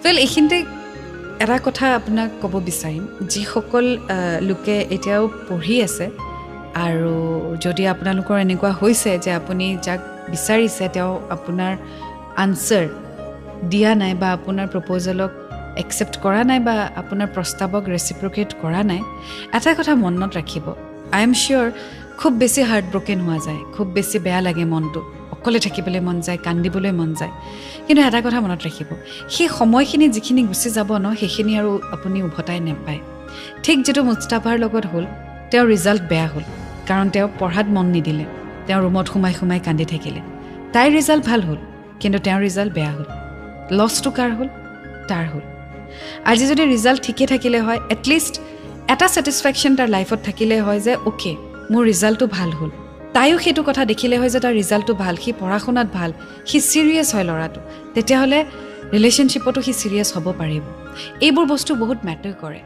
well এইখিনিতে এটা কথা আপোনাক ক'ব বিচাৰিম যিসকল লোকে এতিয়াও পঢ়ি আছে আৰু যদি আপোনালোকৰ এনেকুৱা হৈছে যে আপুনি যাক বিচাৰিছে তেওঁ আপোনাৰ আনচাৰ দিয়া নাই বা আপোনাৰ প্ৰপ'জেলক একচেপ্ট কৰা নাই বা আপোনাৰ প্ৰস্তাৱক ৰেচিপ্ৰকেট কৰা নাই এটা কথা মনত ৰাখিব আই এম চিয়'ৰ খুব বেছি হাৰ্ট ব্ৰকেন হোৱা যায় খুব বেছি বেয়া লাগে মনটো অকলে থাকিবলৈ মন যায় কান্দিবলৈ মন যায় কিন্তু এটা কথা মনত ৰাখিব সেই সময়খিনি যিখিনি গুচি যাব ন সেইখিনি আৰু আপুনি উভতাই নাপায় ঠিক যিটো মুস্তাফাৰ লগত হ'ল তেওঁৰ ৰিজাল্ট বেয়া হ'ল কাৰণ তেওঁ পঢ়াত মন নিদিলে তেওঁ ৰুমত সোমাই সোমাই কান্দি থাকিলে তাইৰ ৰিজাল্ট ভাল হ'ল কিন্তু তেওঁৰ ৰিজাল্ট বেয়া হ'ল লছটো কাৰ হ'ল তাৰ হ'ল আজি যদি ৰিজাল্ট ঠিকে থাকিলে হয় এটলিষ্ট এটা ছেটিছফেকশ্যন তাৰ লাইফত থাকিলে হয় যে অ'কে মোৰ ৰিজাল্টটো ভাল হ'ল তাইও সেইটো কথা দেখিলে হয় যে তাৰ ৰিজাল্টটো ভাল সি পঢ়া শুনাত ভাল সি ছিৰিয়াছ হয় ল'ৰাটো তেতিয়াহ'লে ৰিলেশ্যনশ্বিপতো সি ছিৰিয়াছ হ'ব পাৰিব এইবোৰ বস্তু বহুত মেটাৰ কৰে